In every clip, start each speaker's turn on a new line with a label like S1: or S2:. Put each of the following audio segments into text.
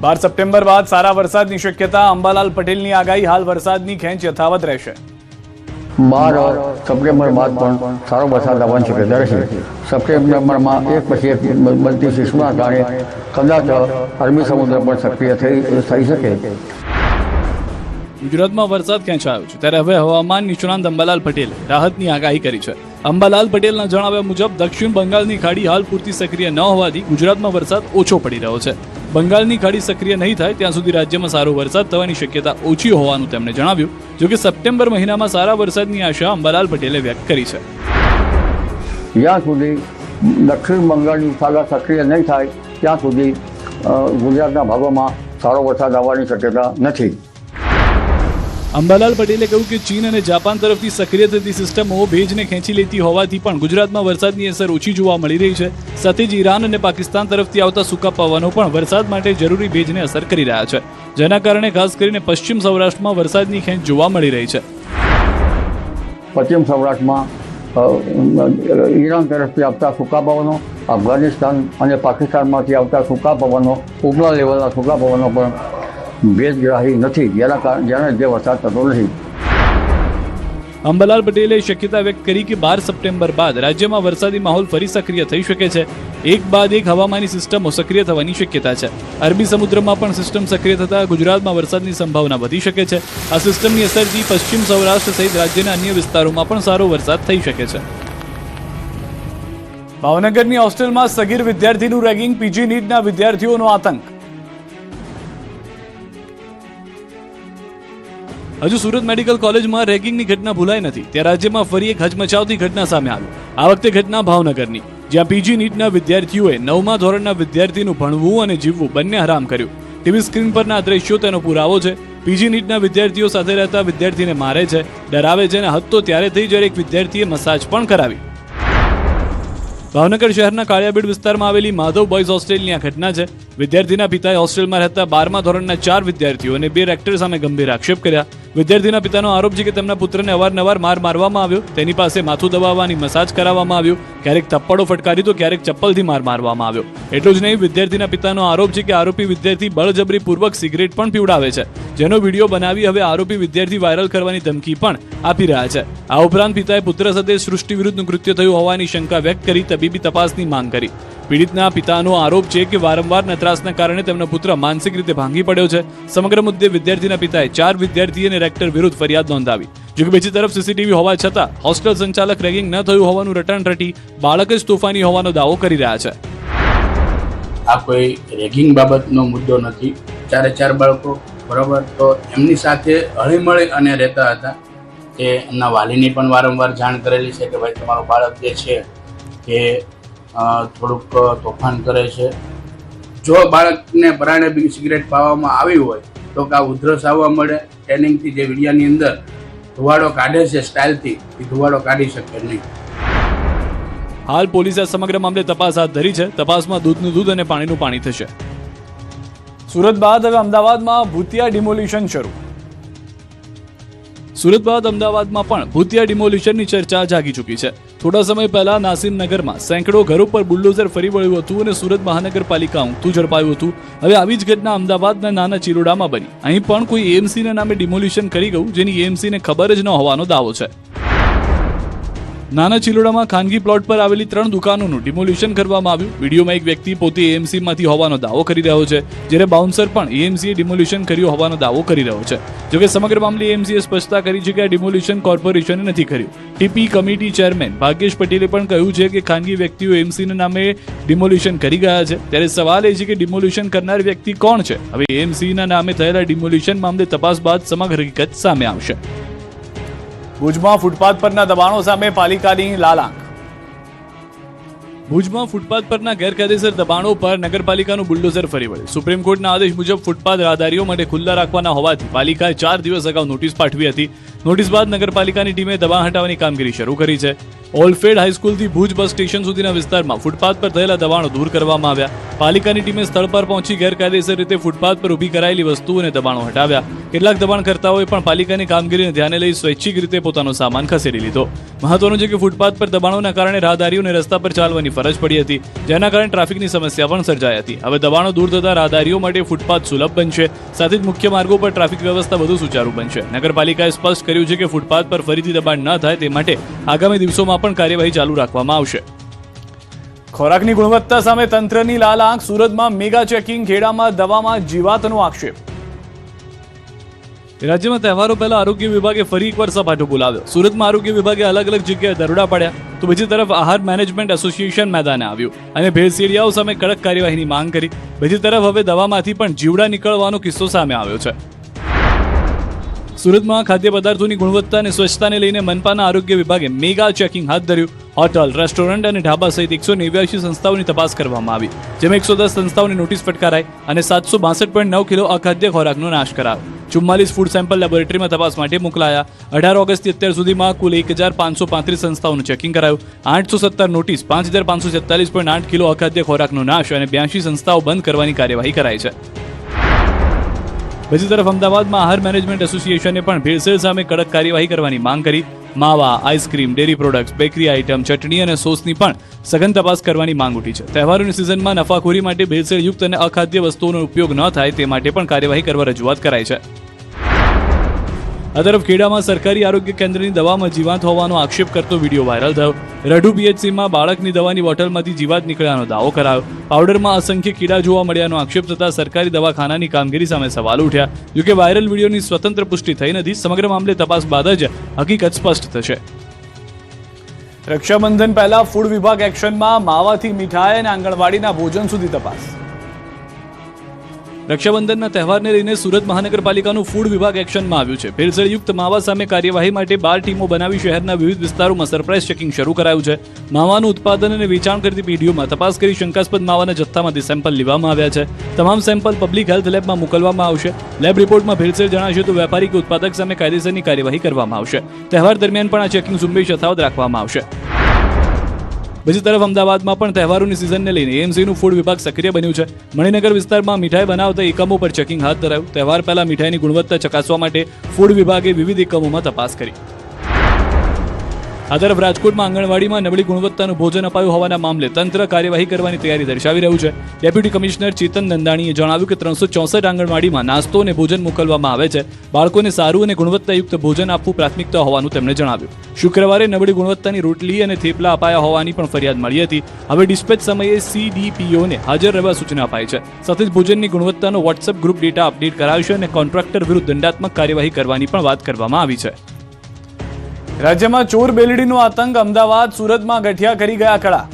S1: 12 September બાદ સારા વરસાદની શક્યતા, અંબાલાલ પટેલની આગાહી. હાલ વરસાદની ખેંચ યથાવત રહેશે.
S2: 12 સપ્ટેમ્બર બાદ પણ સારો વરસાદ આવવાની શક્યતા રહેશે. સપ્ટેમ્બરમાં એક પછી એક બનતી સિસ્ટમના કારણે કદાચ અરબી સમુદ્ર પણ સક્રિય થઈ શકે.
S1: ગુજરાતમાં વરસાદ ખેંચાયો છે, ત્યારે હવે હવામાન નિષ્ણાંત અંબાલાલ પટેલે રાહતની આગાહી કરી છે. અંબાલાલ પટેલના જણાવ્યા મુજબ દક્ષિણ બંગાળની ખાડી હાલ પૂરતી સક્રિય ન હોવાથી ગુજરાતમાં વરસાદ ઓછો પડી રહ્યો છે. બંગાળની ખાડી સક્રિય નહીં થાય ત્યાં સુધી રાજ્યમાં સારો વરસાદ થવાની શક્યતા ઓછી હોવાનું તેમણે જણાવ્યું. જોકે સપ્ટેમ્બર મહિનામાં સારા વરસાદની આશા અંબાલાલ પટેલે વ્યક્ત કરી છે.
S2: જ્યાં સુધી દક્ષિણ બંગાળની ખાડી સક્રિય નહીં થાય ત્યાં સુધી ગુજરાતના ભાગોમાં સારો વરસાદ આવવાની શક્યતા નથી.
S1: અંબાલાલ પટેલે કહ્યું કે ચીન અને જાપાન તરફથી સક્રિય થતી સિસ્ટમો ભેજને ખેંચી લેતી હોવાથી પણ ગુજરાતમાં વરસાદની અસર ઓછી જોવા મળી રહી છે. સાથે જ ઈરાન અને પાકિસ્તાન તરફથી આવતા સૂકા પવનો પણ વરસાદ માટે જરૂરી ભેજને અસર કરી રહ્યા છે, જેના કારણે ખાસ કરીને પશ્ચિમ સૌરાષ્ટ્રમાં વરસાદની ખેંચ જોવા મળી રહી છે.
S2: પશ્ચિમ સૌરાષ્ટ્રમાં ઈરાન તરફથી આવતા સૂકા પવનો, અફઘાનિસ્તાન અને પાકિસ્તાનમાંથી આવતા સૂકા પવનો, ઉપલા લેવલના સૂકા પવનો પણ ભેજગ્રાહી નથી, જેના લીધે વરસાદ થતો નથી.
S1: અંબાલાલ પટેલે શક્યતા વ્યક્ત કરી કે 12 સપ્ટેમ્બર બાદ રાજ્યમાં વરસાદી માહોલ ફરી સક્રિય થઈ શકે છે. એક બાદ એક હવામાની સિસ્ટમો સક્રિય થવાની શક્યતા છે. અરબી સમુદ્રમાં પણ સિસ્ટમ સક્રિય થતા ગુજરાતમાં વરસાદની સંભાવના વધી શકે છે. આ સિસ્ટમની અસરથી પશ્ચિમ સૌરાષ્ટ્ર સહિત રાજ્યના અન્ય વિસ્તારોમાં પણ સારો વરસાદ થઈ શકે છે. ભાવનગરની હોસ્ટેલમાં સગીર વિદ્યાર્થીનું રેગિંગ, પીજી નીટના વિદ્યાર્થીઓનો આતંક. હજુ સુરત મેડિકલ કોલેજમાં રેગિંગની ઘટના ભૂલાઈ નથી, ત્યાં રાજ્યમાં ફરી એક હચમચાવતી ઘટના સામે આવી. આ વખતે ઘટના ભાવનગરની, જ્યાં પીજી નીટના વિદ્યાર્થીઓએ 9મા ધોરણના વિદ્યાર્થીનું ભણવું અને જીવવું બંને હરામ કર્યું. ટીવી સ્ક્રીન પરના દ્રશ્યો તેનો પુરાવો છે. પીજી નીટના વિદ્યાર્થીઓ સાથે રહેતા વિદ્યાર્થીને મારે છે, ડરાવે છે અને હદ તો ત્યારે થઈ જ્યારે એક વિદ્યાર્થીએ મસાજ પણ કરાવી. ભાવનગર શહેરના કાળિયાબીડ વિસ્તારમાં આવેલી માધવ બોયઝ હોસ્ટેલની આ ઘટના છે. વિદ્યાર્થીના પિતાએ હોસ્ટેલમાં રહેતા 12મા ધોરણના 4 વિદ્યાર્થીઓ અને 2 રેક્ટર સામે ગંભીર આક્ષેપ કર્યા. વિદ્યાર્થીના પિતાનો આરોપ છે કે તેમના પુત્રને અવારનવાર માર મારવામાં આવ્યો, તેની પાસે માથું દબાવવાની મસાજ કરાવવામાં આવ્યું, ક્યારેક થપ્પડો ફટકારી તો ક્યારેક ચપ્પલથી માર મારવામાં આવ્યો. એટલું જ નહીં, વિદ્યાર્થીના પિતાનો આરોપ છે કે આરોપી વિદ્યાર્થી બળજબરીપૂર્વક સિગરેટ પણ પીવડાવે છે, જેનો વિડીયો બનાવી હવે આરોપી વિદ્યાર્થી વાયરલ કરવાની ધમકી પણ આપી રહ્યા છે. આ ઉપરાંત પિતાએ પુત્ર સાથે સૃષ્ટિ વિરુદ્ધનું કૃત્ય થયું હોવાની શંકા વ્યક્ત કરી તબીબી તપાસની માંગ કરી. પીડિતના પિતાનો આરોપ છે કે વારંવાર નતરાસના કારણે તેમનો પુત્ર માનસિક રીતે ભાંગી પડ્યો છે. સમગ્ર મુદ્દે વિદ્યાર્થીના પિતાએ 4 વિદ્યાર્થી અને રેક્ટર વિરુદ્ધ ફરિયાદ નોંધાવી. જોકે બીજી તરફ સીસીટીવી હોવા છતાં હોસ્ટેલ સંચાલક રેગિંગ ન થયું હોવાનું રટણ રટી બાળક જ તોફાની હોવાનો દાવો કરી રહ્યા છે.
S3: આ કોઈ રેગિંગ બાબતનો મુદ્દો નથી. 4 બાળકો બરાબર તો એમની સાથે હળીમળી અને રહેતા હતા. એ એમના વાલીની પણ વારંવાર જાણ કરેલી છે કે ભાઈ તમારું બાળક જે છે એ થોડુંક તોફાન કરે છે. જો બાળકને પરાણે બી સિગરેટ પાવામાં આવી હોય તો કે આ ઉધરસ આવવા મળે. ટ્રેનિંગથી જે વિડિયાની અંદર ધુવાડો કાઢે છે સ્ટાઇલથી, એ ધુવાડો કાઢી શકે નહીં.
S1: હાલ પોલીસે સમગ્ર મામલે તપાસ હાથ ધરી છે. તપાસમાં દૂધનું દૂધ અને પાણીનું પાણી થશે. સુરત બાદ હવે અમદાવાદમાં ભૂતિયા ડિમોલિશન શરૂ. સુરત બાદ અમદાવાદમાં પણ ભૂતિયા ડિમોલિશનની ચર્ચા જાગી ચૂકી છે. થોડા સમય પહેલા નાસીમનગરમાં સેંકડો ઘરો પર બુલડોઝર ફરી વળ્યું હતું અને સુરત મહાનગરપાલિકા ઊંઘતું ઝડપાયું હતું. હવે આવી જ ઘટના અમદાવાદના નાના ચિલોડામાં બની. અહીં પણ કોઈ એએમસીના નામે ડિમોલિશન કરી ગયું, જેની એએમસીને ખબર જ ન હોવાનો દાવો છે. નાના ચિલોડામાં ખાનગી પ્લોટ પર આવેલી 3 દુકાનોનું ડિમોલિશન કરવામાં આવ્યું. વિડીયોમાં એક વ્યક્તિ પોતે એએમસીમાંથી હોવાનો દાવો કરી રહ્યો છે, જ્યારે બાઉન્સર પણ એએમસીએ ડિમોલિશન કર્યું હોવાનો દાવો કરી રહ્યો છે. જોકે સમગ્ર મામલે એએમસીએ સ્પષ્ટતા કરી છે કે આ ડિમોલિશન કોર્પોરેશને નથી કર્યું. ટીપી કમિટી ચેરમેન ભાગ્યેશ પટેલે પણ કહ્યું છે કે ખાનગી વ્યક્તિઓ એએમસીના નામે ડિમોલિશન કરી ગયા છે. ત્યારે સવાલ એ છે કે ડિમોલિશન કરનાર વ્યક્તિ કોણ છે? હવે એએમસીના નામે થયેલા ડિમોલિશન મામલે તપાસ બાદ સમગ્ર હકીકત સામે આવશે. ભુજમાં ફૂટપાથ પરના દબાણો સામે પાલિકાની લાલાંક. ભુજમાં ફૂટપાથ પરના ગેરકાયદેસર દબાણો પર નગરપાલિકાનું બુલડોઝર ફરી વળ્યું. સુપ્રીમ કોર્ટના આદેશ મુજબ ફૂટપાથ રાહદારીઓ માટે ખુલ્લા રાખવાના હોવાથી પાલિકાએ 4 દિવસ અગાઉ નોટિસ પાઠવી હતી. નોટિસ બાદ નગરપાલિકાની ટીમે દબાણ હટાવવાની કામગીરી શરૂ કરી છે. ઓલફેડ હાઈસ્કૂલથી ભુજ બસ સ્ટેશન સુધીના વિસ્તારમાં ફૂટપાથ પર થયેલા દબાણો દૂર કરવામાં આવ્યા. પાલિકાની ટીમે સ્થળ પર પહોંચી ગેરકાયદેસર રીતે ફૂટપાથ પર ઊભી કરાયેલી વસ્તુઓ અને દબાણો હટાવ્યા. કેટલાક દબાણકર્તાઓએ પણ પાલિકાની કામગીરીને ધ્યાને લઈ સ્વૈચ્છિક રીતે પોતાનો સામાન ખસેડી લીધો. મહત્વનું છે કે ફૂટપાથ પર દબાણોના કારણે રાહદારીઓને રસ્તા પર ચાલવાની ફરજ પડી હતી, જેના કારણે ટ્રાફિકની સમસ્યા પણ સર્જાઈ હતી. હવે દબાણો દૂર થતા રાહદારીઓ માટે ફૂટપાથ સુલભ બનશે, સાથે જ મુખ્ય માર્ગો પર ટ્રાફિક વ્યવસ્થા વધુ સુચારુ બનશે. નગરપાલિકાએ સ્પષ્ટ કર્યું છે કે ફૂટપાથ પર ફરીથી દબાણ ન થાય તે માટે આગામી દિવસોમાં પણ કાર્યવાહી ચાલુ રાખવામાં આવશે. ખોરાકની ગુણવત્તા સામે તંત્રની લાલ આંખ. સુરતમાં મેગા ચેકિંગ, ખેડામાં દવામાં જીવાતનો આક્ષેપ. રાજ્યમાં તહેવારો પહેલા આરોગ્ય વિભાગે ફરી એકવાર સપાટો બોલાવ્યો. સુરતમાં આરોગ્ય વિભાગે અલગ અલગ જગ્યાએ દરોડા પાડ્યા, તો બીજી તરફ આહાર મેનેજમેન્ટ એસોસિએશન મેદાને આવ્યું અને ભેળસેળિયાઓ સામે કડક કાર્યવાહીની માંગ કરી. બીજી તરફ હવે દવામાંથી પણ જીવડા નીકળવાનો કિસ્સો સામે આવ્યો છે. સુરતમાં ખાદ્ય પદાર્થોની ગુણવત્તા અને સ્વચ્છતાને લઈને મનપાના આરોગ્ય વિભાગે મેગા ચેકિંગ હાથ ધર્યું. હોટલ, રેસ્ટોરન્ટ અને ઢાબા સહિત 189 સંસ્થાઓની તપાસ કરવામાં આવી, જેમાં 110 સંસ્થાઓને નોટિસ ફટકારાઈ અને 762.9 કિલો અખાદ્ય ખોરાકનો નાશ કરાયો. 44 ફૂડ સેમ્પલ લેબોરેટરીમાં તપાસ માટે મોકલાયા. 18 ઓગસ્ટથી અત્યાર સુધીમાં કુલ 1535 સંસ્થાઓનું ચેકિંગ કરાયું. 817 નોટિસ, 5547.8 કિલો અખાદ્ય ખોરાકનો નાશ અને 82 સંસ્થાઓ બંધ કરવાની કાર્યવાહી કરાઈ છે. બીજી તરફ અમદાવાદમાં આહાર મેનેજમેન્ટ એસોસિએશને પણ ભેળસેળ સામે કડક કાર્યવાહી કરવાની માંગ કરી. માવા, ice cream, dairy products, bakery item, chutney અને સોસની પણ સઘન તપાસ કરવાની માંગ ઉઠી છે. તહેવારોની સિઝનમાં નફાખોરી માટે ભેળસેળયુક્ત અને અખાદ્ય વસ્તુઓનો ઉપયોગ ન થાય તે માટે પણ કાર્યવાહી કરવા રજૂઆત કરાઈ છે. આ તરફ ખેડામાં સરકારી આરોગ્ય કેન્દ્રની દવામાં જીવાત હોવાનો આક્ષેપ કરતો વિડીયો વાયરલ થયો. રઢુ પીએચસીમાં બાળકની દવાની બોટલમાંથી જીવાત નીકળ્યાનો દાવો કરાયો. પાવડરમાં અસંખ્ય કીડા જોવા મળ્યાનો આક્ષેપ થતા સરકારી દવાખાનાની કામગીરી સામે સવાલ ઉઠ્યા. જોકે વાયરલ વિડીયોની સ્વતંત્ર પુષ્ટિ થઈ નથી. સમગ્ર મામલે તપાસ બાદ જ હકીકત સ્પષ્ટ થશે. રક્ષાબંધન પહેલા ફૂડ વિભાગ એક્શનમાં. માવાથી મીઠાઈ અને આંગણવાડીના ભોજન સુધી તપાસ. રક્ષાબંધનના તહેવારને લઈને સુરત મહાનગરપાલિકાનું ફૂડ વિભાગ એક્શનમાં આવ્યું છે. ભેળસેળયુક્ત માવા સામે કાર્યવાહી માટે 12 ટીમો બનાવી શહેરના વિવિધ વિસ્તારોમાં સરપ્રાઇઝ ચેકિંગ શરૂ કરાયું છે. માવાનું ઉત્પાદન અને વેચાણ કરતી પેઢીઓમાં તપાસ કરી શંકાસ્પદ માવાના જથ્થામાંથી સેમ્પલ લેવામાં આવ્યા છે. તમામ સેમ્પલ પબ્લિક હેલ્થ લેબમાં મોકલવામાં આવશે. લેબ રિપોર્ટમાં ભેળસેળ જણાશે તો વેપારી કે ઉત્પાદક સામે કાયદેસરની કાર્યવાહી કરવામાં આવશે. તહેવાર દરમિયાન પણ આ ચેકિંગ ઝુંબેશ યથાવત રાખવામાં આવશે. બીજી તરફ અમદાવાદમાં પણ તહેવારોની સિઝનને લઈને એએમસીનું ફૂડ વિભાગ સક્રિય બન્યું છે. મણિનગર વિસ્તારમાં મીઠાઈ બનાવતા એકમો પર ચેકિંગ હાથ ધરાયું. તહેવાર પહેલા મીઠાઈની ગુણવત્તા ચકાસવા માટે ફૂડ વિભાગે વિવિધ એકમોમાં તપાસ કરી. આ તરફ રાજકોટમાં આંગણવાડીમાં નબળી ગુણવત્તાનું ભોજન અપાયું હોવાના મામલે તંત્ર કાર્યવાહી કરવાની તૈયારી દર્શાવી રહ્યું છે. ડેપ્યુટી કમિશનર ચેતન નંદાણીએ જણાવ્યું કે 364 આંગણવાડીમાં નાસ્તો અને ભોજન મોકલવામાં આવે છે. બાળકોને સારું અને ગુણવત્તાયુક્ત ભોજન આપવું પ્રાથમિકતા હોવાનું તેમણે જણાવ્યું. શુક્રવારે નબળી ગુણવત્તાની રોટલી અને થેપલા અપાયા હોવાની પણ ફરિયાદ મળી હતી. હવે ડિસ્પેચ સમયે CDPOને હાજર રહેવા સૂચના અપાઈ છે. સાથે જ ભોજનની ગુણવત્તાનો વોટ્સએપ ગ્રુપ ડેટા અપડેટ કરાવશે અને કોન્ટ્રાક્ટર વિરુદ્ધ દંડાત્મક કાર્યવાહી કરવાની પણ વાત કરવામાં આવી છે. રાજ્યમાં ચોર બેલડીનો આતંક. અમદાવાદ, સુરતમાં ગઠિયા કરી ગયા કળા.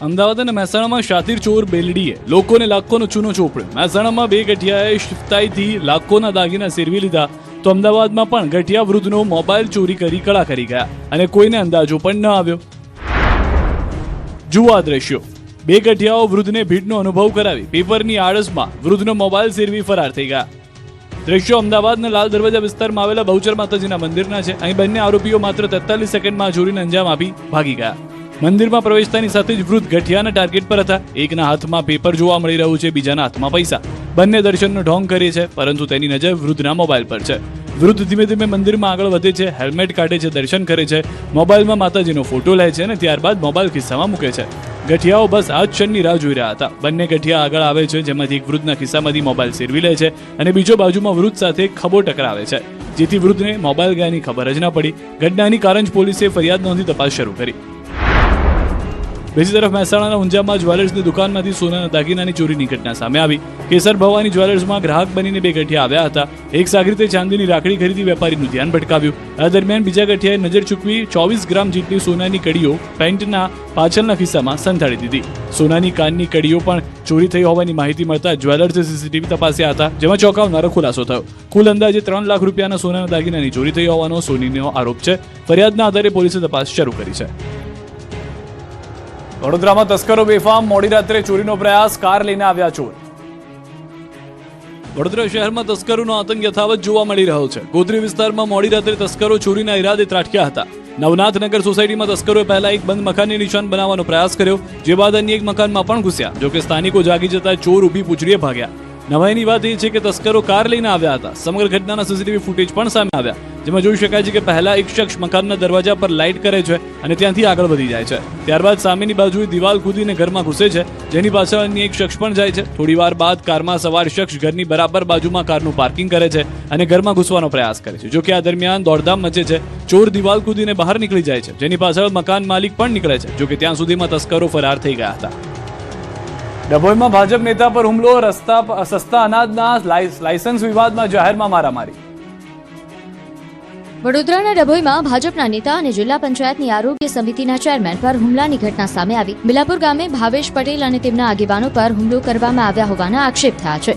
S1: અમદાવાદ અને મહેસાણામાં શાતીર ચોર બેલડીએ લોકોને લાખોનો ચૂનો ચોપડ્યો. મહેસાણામાં 2 ગઠિયાએ શિફતાઈથી લાખોના દાગીના સેરવી લીધા, તો અમદાવાદમાં પણ ગઠિયા વૃદ્ધનો મોબાઈલ ચોરી કરી કળા કરી ગયા અને કોઈને અંદાજો પણ ન આવ્યો. જુઓ આ દ્રશ્યો. 2 ગઠિયાઓ વૃદ્ધને ભીડનો અનુભવ કરાવી પેપરની આળસમાં વૃદ્ધનો મોબાઈલ સેરવી ફરાર થઈ ગયા. દ્રશ્યો અમદાવાદના લાલ દરવાજા વિસ્તારમાં આવેલા બહુચર માતાજીના મંદિરના છે. અહીં બંને આરોપીઓ માત્ર 43 સેકન્ડમાં ચોરીને અંજામ આપી ભાગી ગયા. મંદિરમાં પ્રવેશતાની સાથે જ વૃદ્ધ ગઠિયાના ટાર્ગેટ પર હતા. એકના હાથમાં પેપર જોવા મળી રહ્યું છે, બીજાના હાથમાં પૈસા. બંને દર્શનનો ઢોંગ કરે છે, પરંતુ તેની નજર વૃદ્ધના મોબાઈલ પર છે. વૃદ્ધ ધીમે ધીમે મંદિરમાં આગળ વધે છે, હેલ્મેટ કાઢે છે, દર્શન કરે છે, મોબાઈલમાં માતાજીનો ફોટો લે છે અને ત્યારબાદ મોબાઈલ ખિસ્સામાં મૂકે છે. ગઠિયાઓ બસ આ જ ક્ષણની રાહ જોઈ રહ્યા હતા. બંને ગઠિયા આગળ આવે છે, જેમાંથી એક વૃદ્ધના ખિસ્સામાંથી મોબાઈલ સેરવી લે છે અને બીજો બાજુમાં વૃદ્ધ સાથે ખભો ટકરાવે છે, જેથી વૃદ્ધને મોબાઈલ ગયાની ખબર જ ન પડી. ઘટનાની કારંજ પોલીસે ફરિયાદ નોંધી તપાસ શરૂ કરી. બીજી તરફ મહેસાણાના ઊંઝામાં જ્વેલર્સની દુકાનમાંથી સોનાના દાગીનાની ચોરીની ઘટના સામે આવી. કેસર ભવાની જ્વેલર્સમાં ગ્રાહક બનીને 2 ગઠિયા આવ્યા હતા. એક સાગરીતે ચાંદીની રાખડી ખરીદી વેપારીનું ધ્યાન ભટકાવ્યું. આ દરમિયાન બીજા ગઠિયાએ નજર ચૂકવી 24 ગ્રામ જેટલી સોનાની કડીઓ પેન્ટના પાછળના ખિસ્સામાં સંતાડી દીધી. સોનાની કાનની કડીઓ પણ ચોરી થઈ હોવાની માહિતી મળતા જ્વેલર્સે સીસીટીવી તપાસ્યા હતા, જેમાં ચોંકાવનારો ખુલાસો થયો. કુલ અંદાજે 3 લાખ રૂપિયાના સોનાના દાગીનાની ચોરી થઈ હોવાનો સોનીનો આરોપ છે. ફરિયાદના આધારે પોલીસે તપાસ શરૂ કરી છે. વડોદરામાં તસ્કરો બેફામ. મોડી રાત્રે ચોરીનો પ્રયાસ, કાર લઈને આવ્યા ચોર. વડોદરા શહેરમાં તસ્કરોનો આતંક યથાવત જોવા મળી રહ્યો છે. ગોત્રી વિસ્તારમાં મોડી રાત્રે તસ્કરો ચોરીના ઈરાદે ત્રાટક્યા હતા. નવનાથનગર સોસાયટીમાં તસ્કરોએ પહેલા એક બંધ મકાનને નિશાન બનાવવાનો પ્રયાસ કર્યો, જે બાદ અન્ય એક મકાનમાં પણ ઘૂસ્યા. જોકે સ્થાનિકો જાગી જતા ચોર ઊભી પૂંછડીએ ભાગ્યા. નવાઈની વાત એ છે કે તસ્કરો કાર લઈને આવ્યા હતા. સમગ્ર ઘટનાના સીસીટીવી ફૂટેજ પણ સામે આવ્યા, જેમાં જોઈ શકાય છે કે પહેલા એક શખ્સ મકાનના દરવાજા પર લાઇટ કરે છે અને ત્યાંથી આગળ વધી જાય છે. ત્યારબાદ સામેની બાજુએ દિવાલ કૂદીને ઘરમાં ઘૂસે છે, જેની પાછળ અન્ય એક શખ્સ પણ જાય છે. થોડીવાર બાદ કારમાં સવાર શખ્સ ઘરની બરાબર બાજુમાં કારનું પાર્કિંગ કરે છે અને ઘરમાં ઘૂસવાનો પ્રયાસ કરે છે. જોકે આ દરમિયાન દોડધામ મચે છે. ચોર દિવાલ કૂદીને બહાર નીકળી જાય છે, જેની પાછળ મકાન માલિક પણ નીકળે છે. જોકે ત્યાં સુધીમાં તસ્કરો ફરાર થઈ ગયા હતા. ડભોઈમાં ભાજપ નેતા પર હુમલો, સસ્તા અનાજના લાયસન્સ વિવાદમાં જાહેરમાં મારામારી.
S4: વડોદરાના ડભોઈમાં ભાજપના નેતા અને જિલ્લા પંચાયતની આરોગ્ય સમિતિના ચેરમેન પર હુમલાની ઘટના સામે આવી. બિલાપુર ગામે ભાવેશ પટેલ અને તેમના આગેવાનો પર હુમલો કરવામાં આવ્યા હોવાના આક્ષેપ થયા છે.